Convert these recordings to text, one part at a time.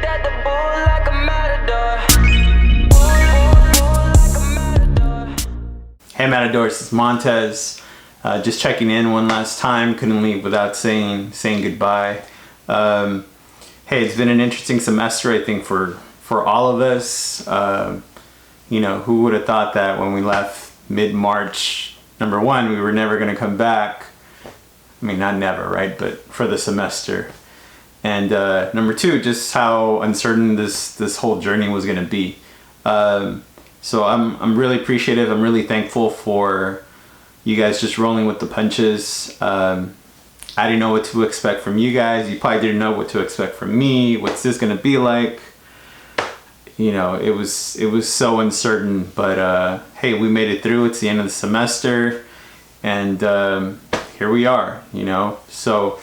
that the bull like a matador. Bull like a matador. Hey Matadors, it's Montes. Just checking in one last time. Couldn't leave without saying goodbye. Hey, it's been an interesting semester, I think, for all of us. You know, who would have thought that when we left mid-March, number one, we were never going to come back. I mean, not never, right? But for the semester. And number two, just how uncertain this whole journey was going to be. So I'm really appreciative. I'm really thankful for you guys just rolling with the punches. I didn't know what to expect from you guys. You probably didn't know what to expect from me. What's this going to be like? You know, it was so uncertain. But hey, we made it through. It's the end of the semester, and here we are. You know, so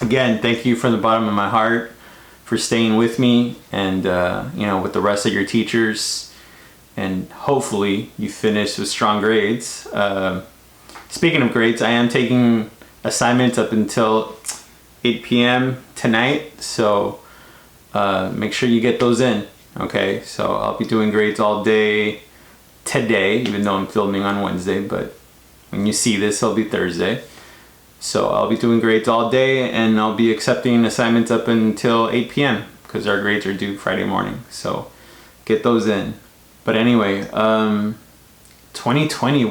again, thank you from the bottom of my heart for staying with me, and you know, with the rest of your teachers. And hopefully you finish with strong grades. Speaking of grades, I am taking assignments up until 8 p.m. tonight, so make sure you get those in. Okay, so I'll be doing grades all day today, even though I'm filming on Wednesday, but when you see this, it'll be Thursday. So I'll be doing grades all day, and I'll be accepting assignments up until 8 p.m. because our grades are due Friday morning. So get those in. But anyway, 2020 is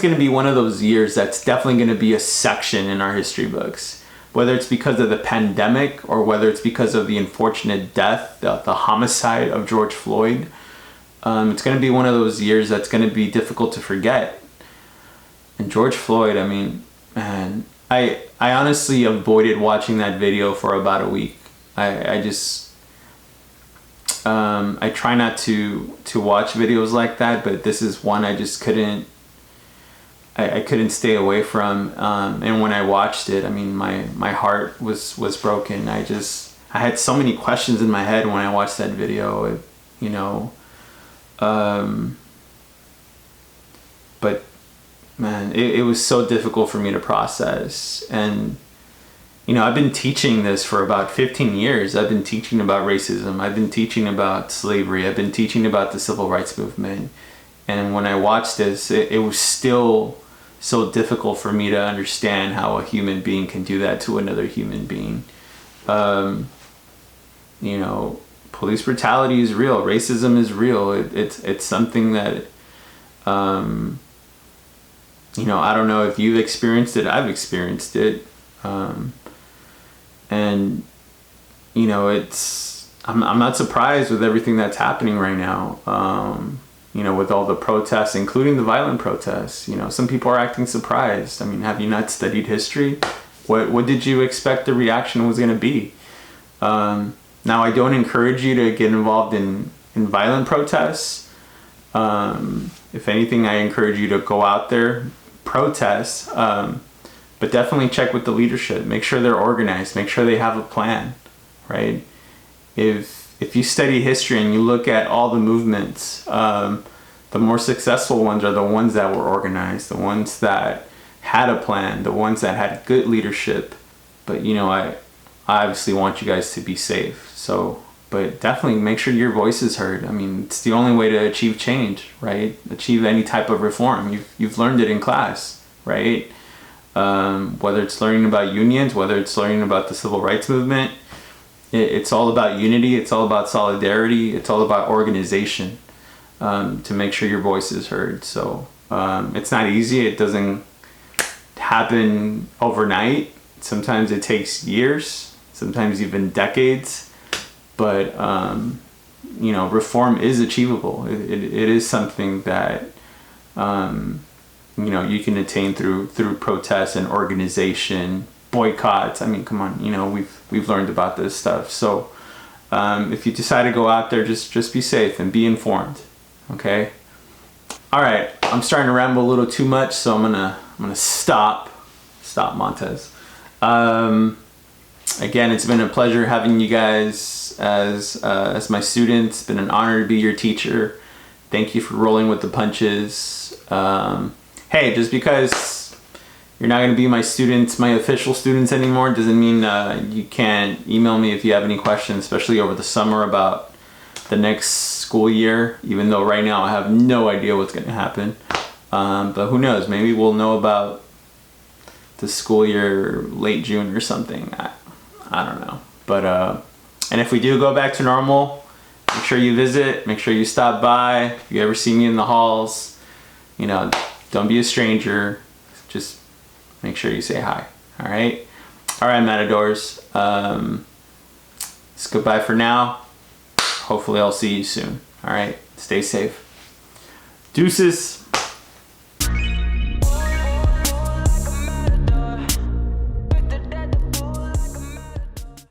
going to be one of those years that's definitely going to be a section in our history books. Whether it's because of the pandemic or whether it's because of the unfortunate death, the homicide of George Floyd, it's going to be one of those years that's going to be difficult to forget. And George Floyd, I mean, man, I honestly avoided watching that video for about a week. I try not to watch videos like that, but this is one I just couldn't stay away from. And when I watched it, I mean, my heart was broken. I had so many questions in my head when I watched that video, you know. But man, it was so difficult for me to process. And you know, I've been teaching this for about 15 years. I've been teaching about racism. I've been teaching about slavery. I've been teaching about the civil rights movement. And when I watched this, it was still so difficult for me to understand how a human being can do that to another human being. You know, police brutality is real. Racism is real. It's something that, you know, I don't know if you've experienced it. I've experienced it. And you know, I'm not surprised with everything that's happening right now. You know, with all the protests, including the violent protests. You know, some people are acting surprised. I mean, have you not studied history? What did you expect the reaction was going to be? Now, I don't encourage you to get involved in violent protests. If anything, I encourage you to go out there, protest. But definitely check with the leadership. Make sure they're organized. Make sure they have a plan, right? If you study history and you look at all the movements, the more successful ones are the ones that were organized, the ones that had a plan, the ones that had good leadership. But you know, I obviously want you guys to be safe. So, but definitely make sure your voice is heard. I mean, it's the only way to achieve change, right? Achieve any type of reform. You've learned it in class, right? Whether it's learning about unions, whether it's learning about the civil rights movement, it's all about unity, it's all about solidarity, it's all about organization, to make sure your voice is heard. So it's not easy. It doesn't happen overnight. Sometimes it takes years, sometimes even decades, but you know, reform is achievable. It is something that you know, you can attain through protests and organization, boycotts. I mean, come on, you know, we've learned about this stuff. So if you decide to go out there, just be safe and be informed. Okay. All right. I'm starting to ramble a little too much, so I'm gonna stop Montes. Again, it's been a pleasure having you guys as my students. It's been an honor to be your teacher. Thank you for rolling with the punches. Hey, just because you're not going to be my students, my official students anymore, doesn't mean you can't email me if you have any questions, especially over the summer about the next school year, even though right now I have no idea what's going to happen. But who knows, maybe we'll know about the school year late June or something. I don't know. But and if we do go back to normal, make sure you visit, make sure you stop by. If you ever see me in the halls, you know, don't be a stranger. Just make sure you say hi. All right? All right, Matadors. It's goodbye for now. Hopefully I'll see you soon. All right? Stay safe. Deuces.